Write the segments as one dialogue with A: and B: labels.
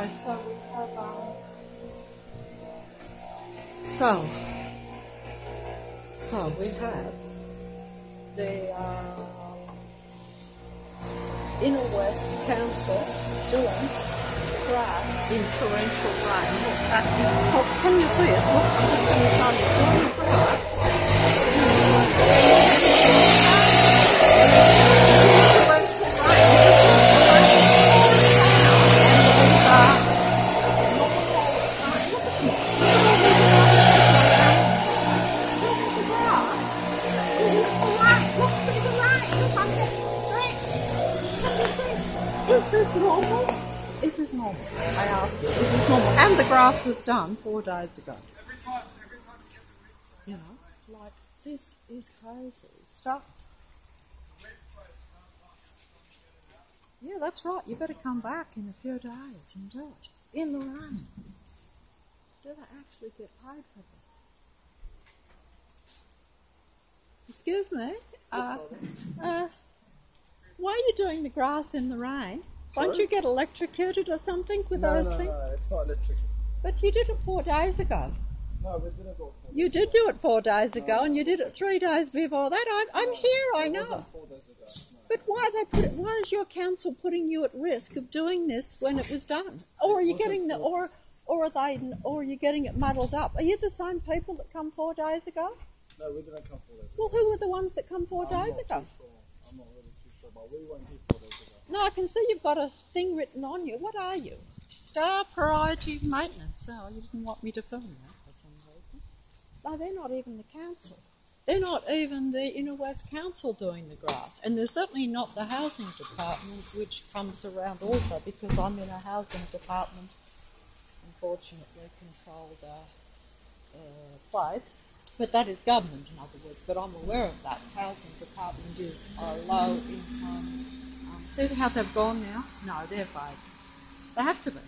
A: Okay, so we have so we have the Inner West Council doing grass in torrential rain. Look, that is, can you see it? Look, I'm just going to show you. Doing grass. Is this normal? Is this normal? I asked you, is this normal? And the grass was done 4 days ago. You know, like, this is crazy stuff. Yeah, that's right. You better come back in a few days and do it. In the rain. Do they actually get paid for this? Excuse me? Why are you doing the grass in the rain?
B: Sorry?
A: Won't you get electrocuted or something with those things?
B: No, it's not electric.
A: But you did it 4 days ago.
B: No, we didn't go 4 days
A: You did do it 4 days ago, and you did it 3 days before that. I'm here, I
B: It
A: know.
B: wasn't 4 days ago. No.
A: But why is your council putting you at risk of doing this when it was done? Or are you getting the or are you getting it muddled up? Are you the same people that come 4 days ago?
B: No, we didn't come 4 days
A: Well,
B: ago.
A: who were the ones that come 4 days ago?
B: I'm not really too sure, but we weren't here 4 days ago.
A: No, I can see you've got a thing written on you. What are you? Star Priority Maintenance. Oh, you didn't want me to film that for some reason. No, they're not even the council. They're not even the Inner West Council doing the grass. And they're certainly not the housing department, which comes around also, because I'm in a housing department, unfortunately controlled place. But that is government, in other words. But I'm aware of that. Housing department is a low income. See how they've gone now? No, they're fake. They have to be.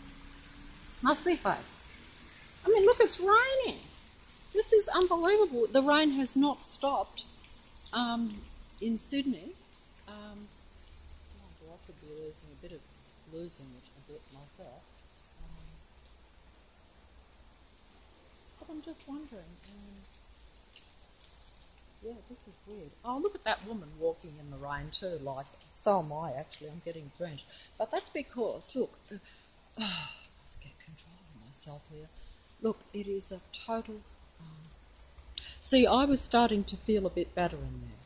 A: Must be fake. I mean, look, it's raining. This is unbelievable. The rain has not stopped in Sydney. I could be losing it a bit myself. But I'm just wondering. Yeah, this is weird. Oh, look at that woman walking in the rain too. Like, so am I actually. I'm getting drenched. But that's because, look, let's get control of myself here. Look, it is a total. See, I was starting to feel a bit better in there.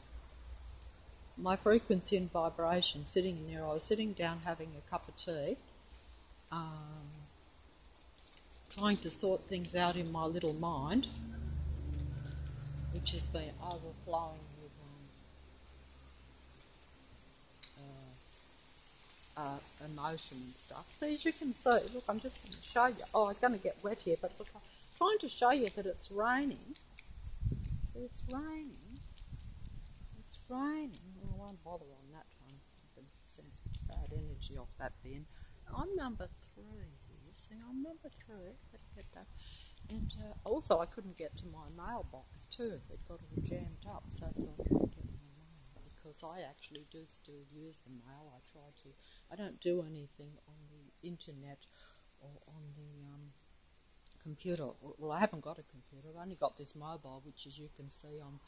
A: My frequency and vibration sitting in there. I was sitting down having a cup of tea, trying to sort things out in my little mind, which has been overflowing with emotion and stuff. So as you can see, look, I'm just going to show you. Oh, I'm going to get wet here, but look, I'm trying to show you that it's raining. So it's raining. It's raining. Well, I won't bother on that one. I can sense bad energy off that bin. I'm number 3 here. See, I'm number 3. Better get that. And also, I couldn't get to my mailbox too. It got all jammed up, so I couldn't get my mail, because I actually do still use the mail. I don't do anything on the internet or on the computer. Well, I haven't got a computer. I've only got this mobile, which, as you can see, I'm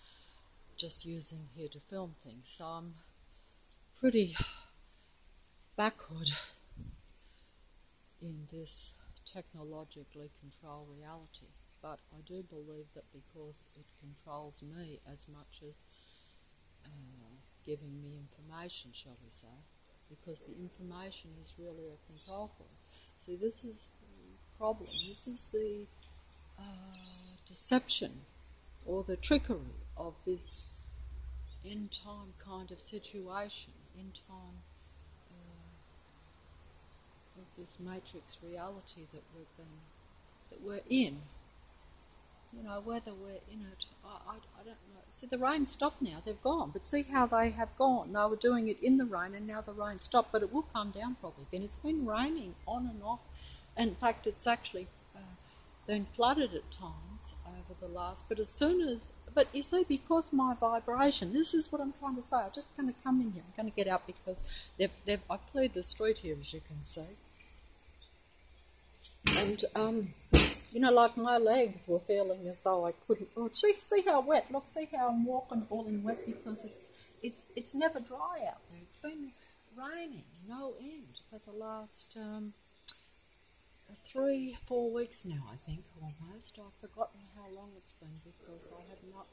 A: just using here to film things. So I'm pretty backward in this technologically controlled reality, but I do believe that because it controls me as much as giving me information, shall we say, because the information is really a control force. See, this is the problem. This is the deception or the trickery of this end-time kind of situation, end-time of this matrix reality that we're in. You know, whether we're in it, I don't know. See, the rain stopped now, they've gone, but see how they have gone. They were doing it in the rain, and now the rain stopped, but it will come down probably. Then it's been raining on and off. In fact, it's actually been flooded at times over the last, but you see, because my vibration, this is what I'm trying to say. I'm just going to come in here. I'm going to get out because I've cleared the street here, as you can see. And, you know, like my legs were feeling as though I couldn't. Oh, gee, see how wet. Look, see how I'm walking all in wet because it's never dry out there. It's been raining no end for the last 3-4 weeks now, I think, almost. I've forgotten how long it's been because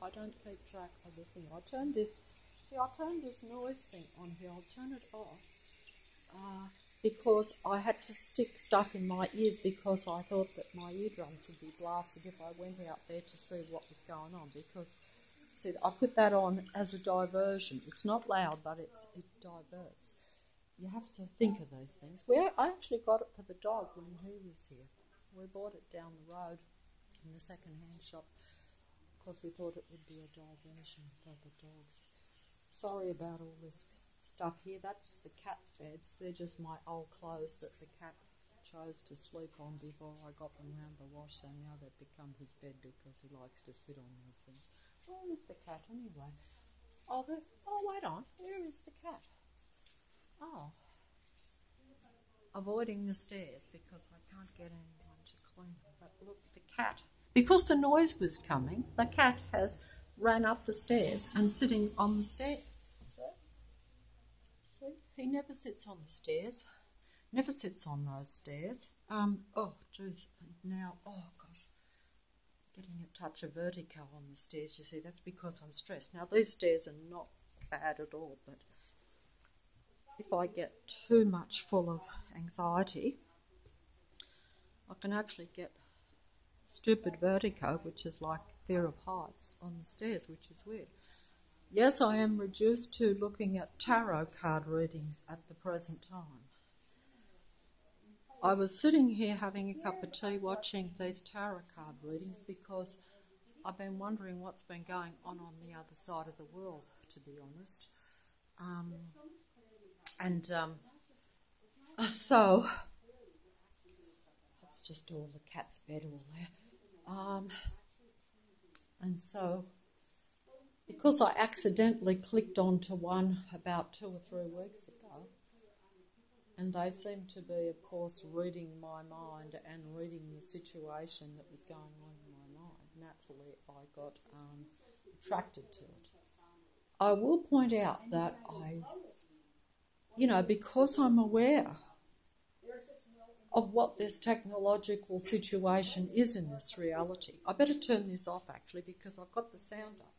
A: I don't keep track of the thing. I turned this noise thing on here. I'll turn it off because I had to stick stuff in my ears because I thought that my eardrums would be blasted if I went out there to see what was going on. Because, see, I put that on as a diversion. It's not loud, but it diverts. You have to think of those things. I actually got it for the dog when he was here. We bought it down the road in the second-hand shop because we thought it would be a diversion for the dogs. Sorry about all this stuff here. That's the cat's beds. They're just my old clothes that the cat chose to sleep on before I got them round the wash, so now they've become his bed because he likes to sit on those things. Where is the cat anyway? Oh, wait on. Where is the cat? Oh, avoiding the stairs because I can't get anyone to clean them. But look, the cat, because the noise was coming, the cat has ran up the stairs and sitting on the stairs. See, he never sits on the stairs, never sits on those stairs. Oh, geez, now, oh gosh, getting a touch of vertigo on the stairs, you see, that's because I'm stressed. Now, these stairs are not bad at all, but if I get too much full of anxiety, I can actually get stupid vertigo, which is like fear of heights on the stairs, which is weird. Yes, I am reduced to looking at tarot card readings at the present time. I was sitting here having a cup of tea watching these tarot card readings because I've been wondering what's been going on the other side of the world, to be honest. So that's just all the cat's bed all there. And so because I accidentally clicked onto one about 2 or 3 weeks ago, and they seemed to be, of course, reading my mind and reading the situation that was going on in my mind, naturally I got attracted to it. I will point out that because I'm aware of what this technological situation is in this reality. I better turn this off, actually, because I've got the sound up.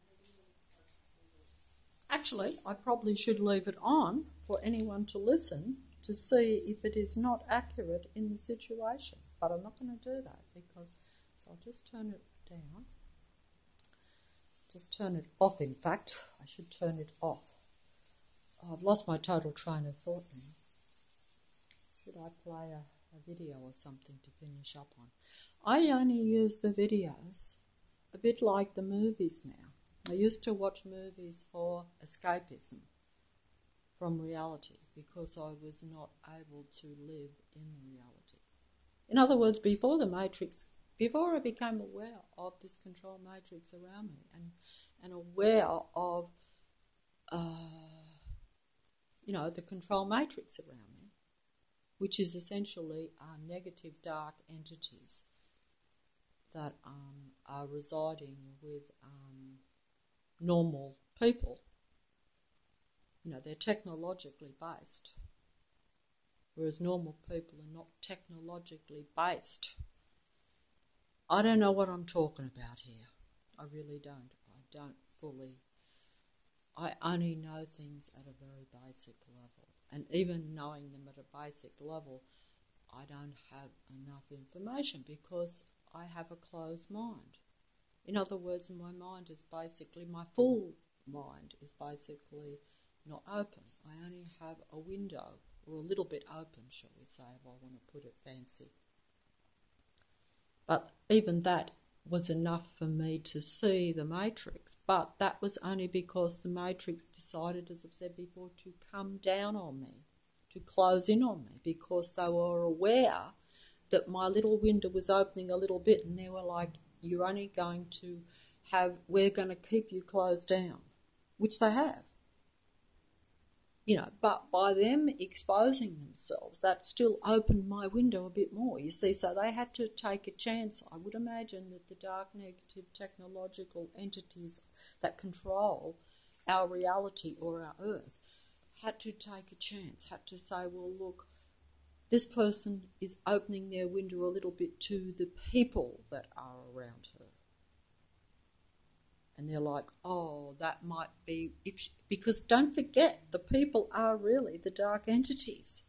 A: Actually, I probably should leave it on for anyone to listen to see if it is not accurate in the situation. But I'm not going to do that so I'll just turn it down. Just turn it off, in fact. I should turn it off. I've lost my total train of thought now. Should I play a video or something to finish up on? I only use the videos a bit like the movies now. I used to watch movies for escapism from reality because I was not able to live in the reality. In other words, before I became aware of this control matrix around me and aware of the control matrix around me, which is essentially negative dark entities that are residing with normal people. They're technologically based, whereas normal people are not technologically based. I don't know what I'm talking about here. I really don't. I only know things at a very basic level. And even knowing them at a basic level, I don't have enough information because I have a closed mind. In other words, my full mind is basically not open. I only have a window, or a little bit open, shall we say, if I want to put it fancy. But even that was enough for me to see the matrix. But that was only because the matrix decided, as I've said before, to come down on me, to close in on me, because they were aware that my little window was opening a little bit, and they were like, we're going to keep you closed down, which they have. but by them exposing themselves, that still opened my window a bit more, you see. So they had to take a chance. I would imagine that the dark negative technological entities that control our reality or our earth had to take a chance, had to say, well, look, this person is opening their window a little bit to the people that are around her. And they're like, oh, that might be... because don't forget, the people are really the dark entities.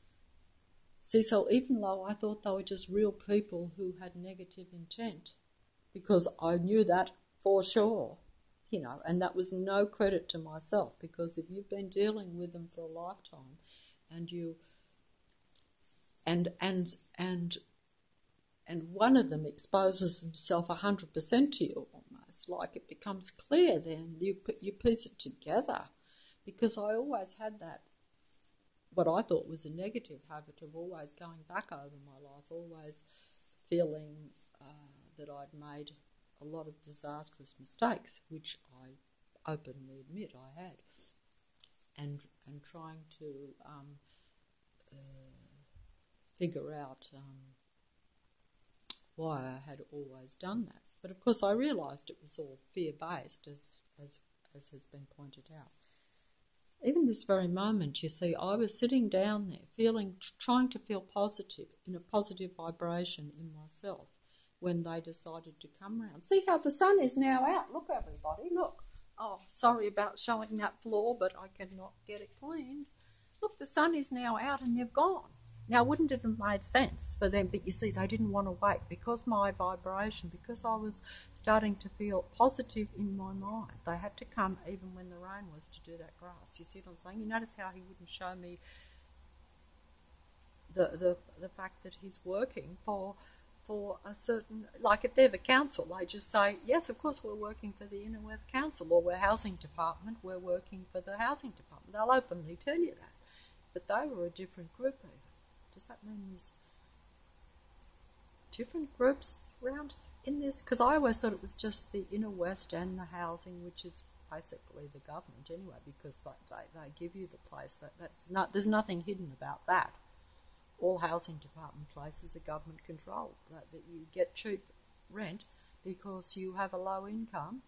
A: See, so even though I thought they were just real people who had negative intent, because I knew that for sure, and that was no credit to myself, because if you've been dealing with them for a lifetime and you... And one of them exposes himself 100% to you almost, like it becomes clear then, you piece it together. Because I always had that, what I thought was a negative habit of always going back over my life, always feeling that I'd made a lot of disastrous mistakes, which I openly admit I had, and trying to figure out why I had always done that. But of course I realised it was all fear-based, as has been pointed out. Even this very moment, you see, I was sitting down there trying to feel positive, in a positive vibration in myself, when they decided to come round. See how the sun is now out. Look, everybody, look. Oh, sorry about showing that floor, but I cannot get it cleaned. Look, the sun is now out and they've gone. Now, wouldn't it have made sense for them? But you see, they didn't want to wait, because my vibration, because I was starting to feel positive in my mind. They had to come even when the rain was to do that grass. You see what I'm saying? You notice how he wouldn't show me the fact that he's working for a certain, like if they're the council, they just say, yes, of course we're working for the Inner West Council, or we're housing department, we're working for the housing department. They'll openly tell you that. But they were a different group even. Does that mean there's different groups around in this? Because I always thought it was just the Inner West and the housing, which is basically the government anyway, because they give you the place. There's nothing hidden about that. All housing department places are government controlled. That you get cheap rent because you have a low income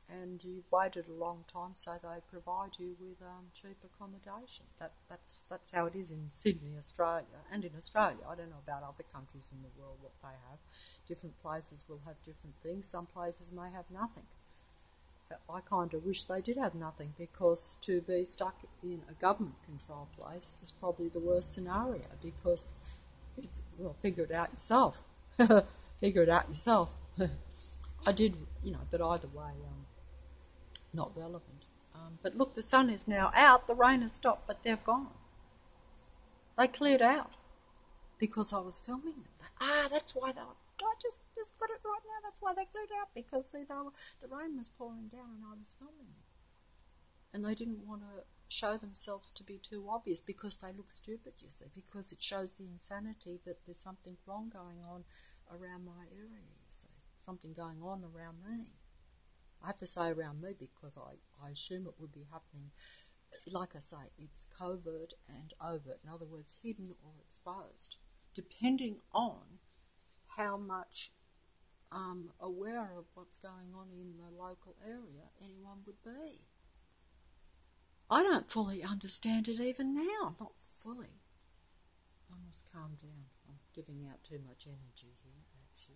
A: and you've waited a long time, so they provide you with cheap accommodation. That's how it is in Sydney, Australia, and in Australia. I don't know about other countries in the world what they have. Different places will have different things. Some places may have nothing. I kind of wish they did have nothing, because to be stuck in a government-controlled place is probably the worst scenario, because it's, well, figure it out yourself. Figure it out yourself. I did, but either way, not relevant. But look, the sun is now out, the rain has stopped, but they've gone. They cleared out because I was filming them. That's why they were, I just got it right now, that's why they cleared out, because see, the rain was pouring down and I was filming them. And they didn't want to show themselves to be too obvious, because they look stupid, you see, because it shows the insanity that there's something wrong going on around my area, you see, something going on around me. I have to say around me because I assume it would be happening, like I say, it's covert and overt, in other words, hidden or exposed, depending on how much aware of what's going on in the local area anyone would be. I don't fully understand it even now, not fully. I must calm down. I'm giving out too much energy here, actually.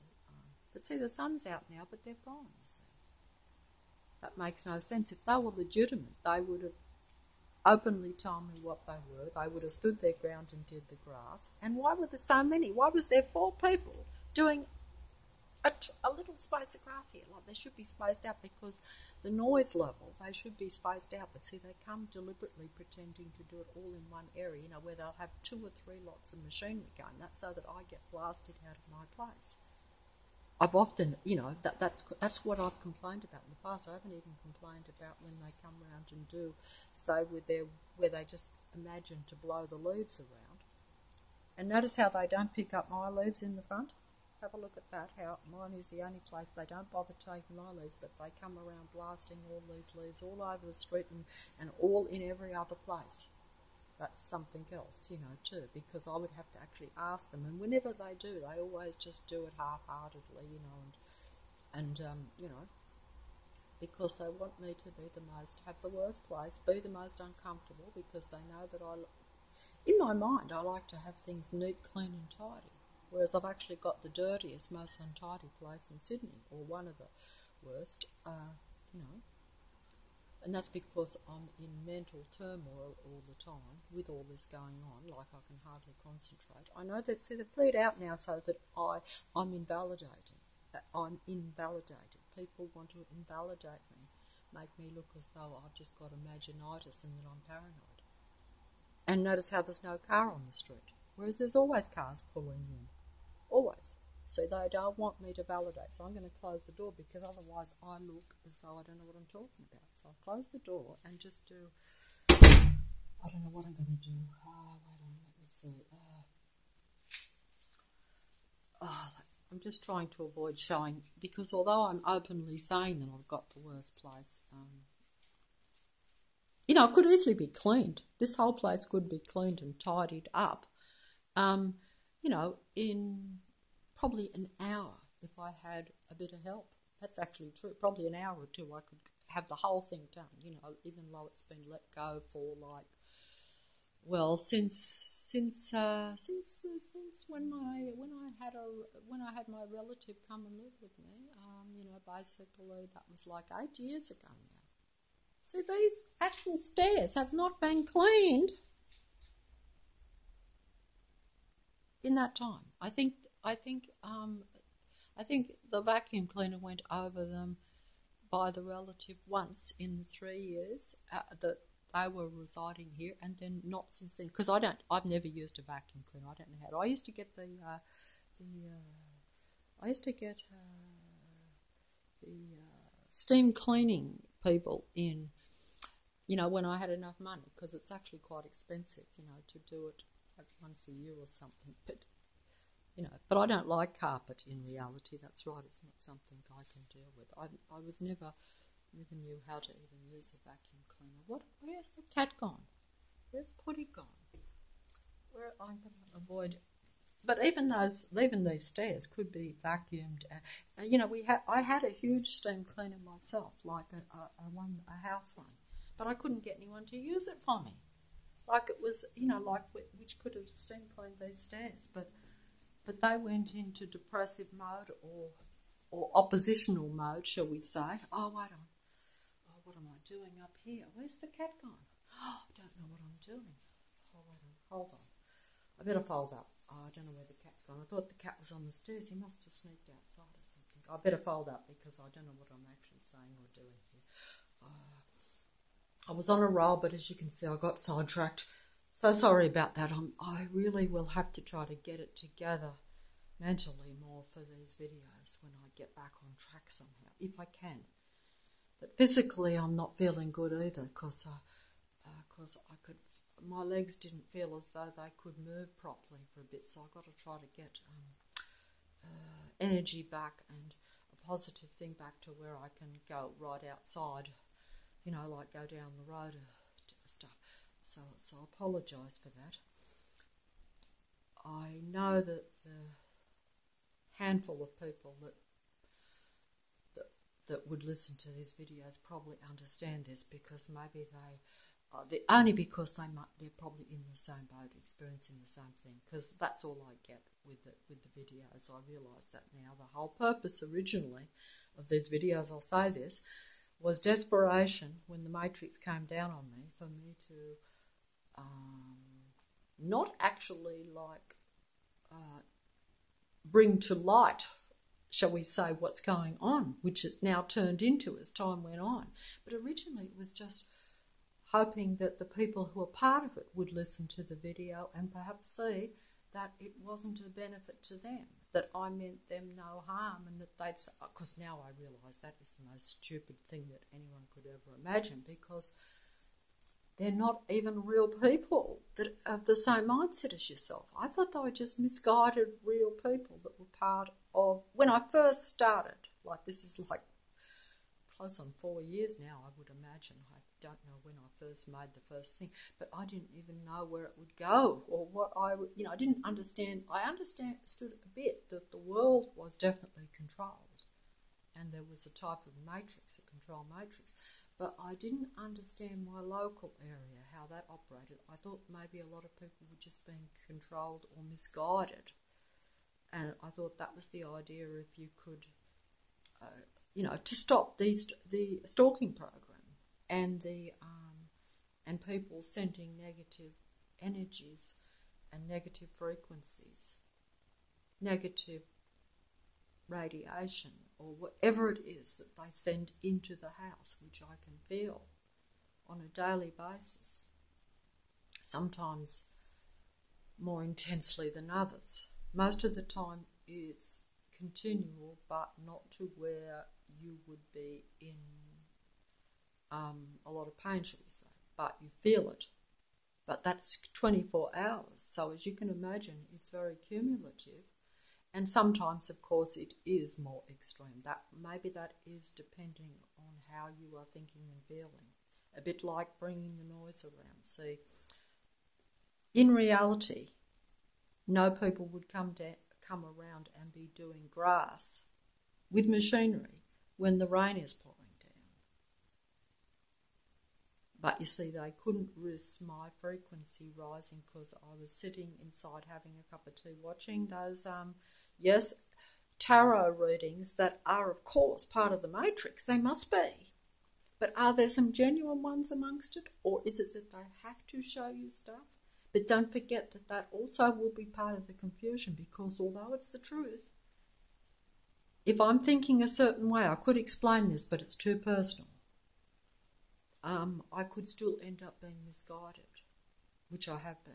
A: But see, the sun's out now, but they've gone, you see. That makes no sense. If they were legitimate, they would have openly told me what they were. They would have stood their ground and did the grass. And why were there so many? Why was there 4 people doing a little space of grass here? Like, they should be spaced out, because the noise level, they should be spaced out. But see, they come deliberately pretending to do it all in one area, where they'll have 2 or 3 lots of machinery going. That's so that I get blasted out of my place. I've often, that's what I've complained about in the past. I haven't even complained about when they come around and do, say, where they just imagine to blow the leaves around. And notice how they don't pick up my leaves in the front. Have a look at that, how mine is the only place they don't bother taking my leaves, but they come around blasting all these leaves all over the street and all in every other place. that's something else, you know, too, because I would have to actually ask them, and whenever they do, they always just do it half-heartedly, you know, and you know, because they want me to be the most, have the worst place, be the most uncomfortable, because they know that in my mind, I like to have things neat, clean and tidy, whereas I've actually got the dirtiest, most untidy place in Sydney, or one of the worst, you know, and that's because I'm in mental turmoil all the time with all this going on, like I can hardly concentrate. I know they've said it cleared out now so that I'm invalidating. I'm invalidated. People want to invalidate me, make me look as though I've just got imaginitis and that I'm paranoid. And notice how there's no car on the street, whereas there's always cars pulling in. Always. So they don't want me to validate. So I'm going to close the door because otherwise I look as though I don't know what I'm talking about. So I'll close the door and just do... I don't know what I'm going to do. Wait on, let me see. I'm just trying to avoid showing, because although I'm openly saying that I've got the worst place, you know, it could easily be cleaned. This whole place could be cleaned and tidied up, you know, in probably an hour if I had a bit of help. That's actually true. Probably an hour or two I could have the whole thing done, you know, even though it's been let go for like, well, since when I had my relative come and live with me, you know, basically that was like 8 years ago now. So these actual stairs have not been cleaned in that time. I think the vacuum cleaner went over them by the relative once in the 3 years that they were residing here, and then not since then. Because I've never used a vacuum cleaner. I don't know how to. I used to get the steam cleaning people in, you know, when I had enough money, because it's actually quite expensive, you know, to do it like once a year or something. But you know, but I don't like carpet in reality. That's right. It's not something I can deal with. I was never knew how to even use a vacuum cleaner. Where's the cat gone? Where's Putty gone? Where I'm going to avoid. But even these stairs could be vacuumed. You know, I had a huge steam cleaner myself, like a house one, but I couldn't get anyone to use it for me. Like it was, you know, like which could have steam cleaned these stairs, but they went into depressive mode or oppositional mode, shall we say. Oh, wait on. Oh, what am I doing up here? Where's the cat gone? Oh, I don't know what I'm doing. Oh, wait on. Hold on. I better fold up. Oh, I don't know where the cat's gone. I thought the cat was on the stairs. He must have sneaked outside or something. I better fold up because I don't know what I'm actually saying or doing here. I was on a roll, but as you can see, I got sidetracked. So sorry about that. I really will have to try to get it together mentally more for these videos when I get back on track somehow, if I can. But physically, I'm not feeling good either because my legs didn't feel as though they could move properly for a bit. So I've got to try to get energy back and a positive thing back to where I can go right outside, you know, like go down the road stuff. So I apologise for that. I know that the handful of people that would listen to these videos probably understand this, because maybe only because they're probably in the same boat, experiencing the same thing, because that's all I get with the videos. I realise that now. The whole purpose originally of these videos, I'll say this, was desperation when the Matrix came down on me, for me to not actually like bring to light, shall we say, what's going on, which is now turned into as time went on. But originally it was just hoping that the people who are part of it would listen to the video and perhaps see that it wasn't a benefit to them, that I meant them no harm, and that they'd... Because now I realise that is the most stupid thing that anyone could ever imagine, because they're not even real people that have the same mindset as yourself. I thought they were just misguided real people that were part of... When I first started, like this is like close on 4 years now, I would imagine. don't know when I first made the first thing, but I didn't even know where it would go or what I would, I didn't understand. I understood a bit that the world was definitely controlled and there was a type of matrix, a control matrix, but I didn't understand my local area, how that operated. I thought maybe a lot of people were just being controlled or misguided, and I thought that was the idea if you could, to stop the stalking program and and people sending negative energies and negative frequencies, negative radiation, or whatever it is that they send into the house, which I can feel on a daily basis, sometimes more intensely than others. Most of the time it's continual, but not to where you would be in a lot of pain, shall we say, but you feel it. But that's 24 hours, so as you can imagine, it's very cumulative. And sometimes, of course, it is more extreme. Maybe that is depending on how you are thinking and feeling. A bit like bringing the noise around. See, in reality, no people would come around and be doing grass with machinery when the rain is pouring down. But you see, they couldn't risk my frequency rising because I was sitting inside having a cup of tea watching those tarot readings that are, of course, part of the matrix. They must be. But are there some genuine ones amongst it? Or is it that they have to show you stuff? But don't forget that that also will be part of the confusion, because although it's the truth, if I'm thinking a certain way, I could explain this, but it's too personal. I could still end up being misguided, which I have been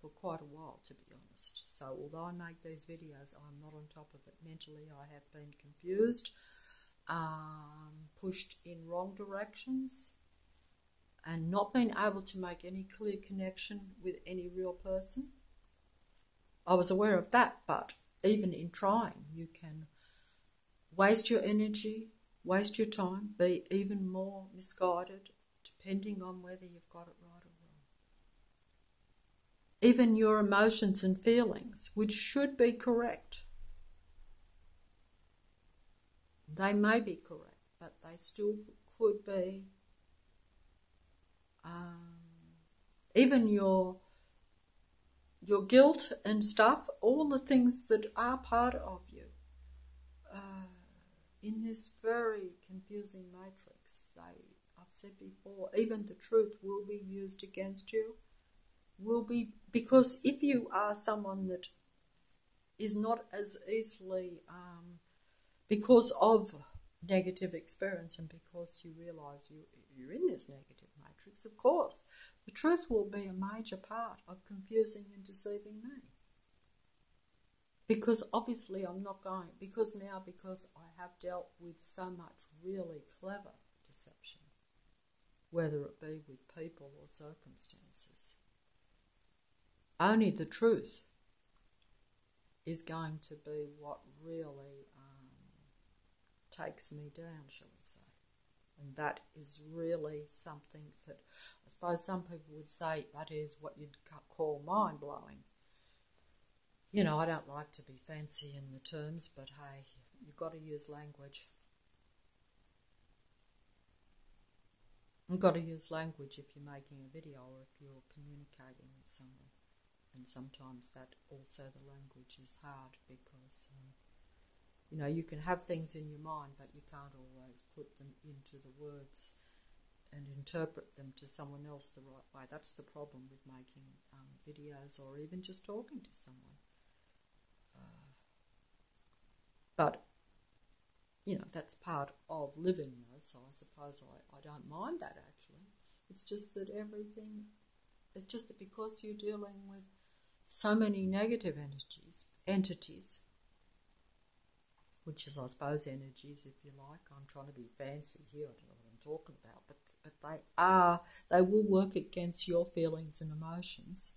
A: for quite a while, to be honest. So although I make these videos, I'm not on top of it mentally. I have been confused, pushed in wrong directions, and not been able to make any clear connection with any real person. I was aware of that, but even in trying, you can waste your energy, waste your time, be even more misguided, depending on whether you've got it right or wrong. Even your emotions and feelings, which should be correct, they may be correct, but they still could be. Even your guilt and stuff, all the things that are part of you, in this very confusing matrix, I've said before, even the truth will be used against you, because if you are someone that is not as easily, because of negative experience and because you realise you're in this negative matrix, of course, the truth will be a major part of confusing and deceiving me. Because obviously I'm not going, because I have dealt with so much really clever deception, whether it be with people or circumstances. Only the truth is going to be what really takes me down, shall we say. And that is really something that I suppose some people would say that is what you'd call mind-blowing. I don't like to be fancy in the terms, but hey, you've got to use language. You've got to use language if you're making a video or if you're communicating with someone. And sometimes that also the language is hard because, you can have things in your mind, but you can't always put them into the words and interpret them to someone else the right way. That's the problem with making videos or even just talking to someone. But, that's part of living though, so I suppose I don't mind that actually. It's just that because you're dealing with so many negative entities, which is, I suppose, energies, if you like. I'm trying to be fancy here, I don't know what I'm talking about, but they will work against your feelings and emotions,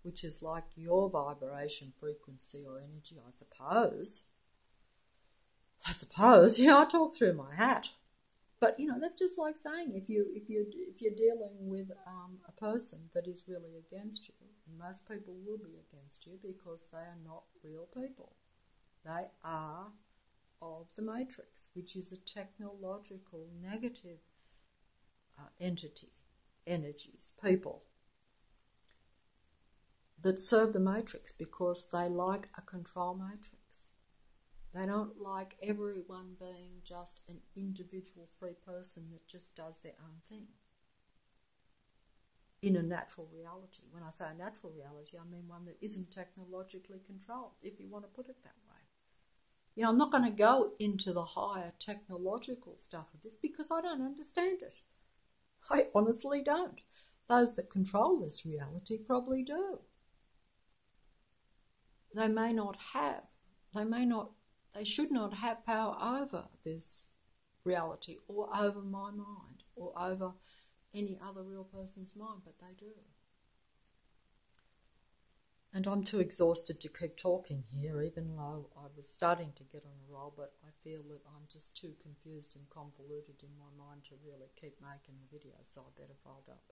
A: which is like your vibration, frequency or energy, I suppose. I talk through my hat. But that's just like saying if you're dealing with a person that is really against you, and most people will be against you because they are not real people. They are of the Matrix, which is a technological negative energies, people that serve the Matrix because they like a control matrix. They don't like everyone being just an individual free person that just does their own thing in a natural reality. When I say a natural reality, I mean one that isn't technologically controlled, if you want to put it that way. I'm not going to go into the higher technological stuff of this because I don't understand it. I honestly don't. Those that control this reality probably do. They should not have power over this reality or over my mind or over any other real person's mind, but they do. And I'm too exhausted to keep talking here, even though I was starting to get on a roll, but I feel that I'm just too confused and convoluted in my mind to really keep making the video, so I better fold up.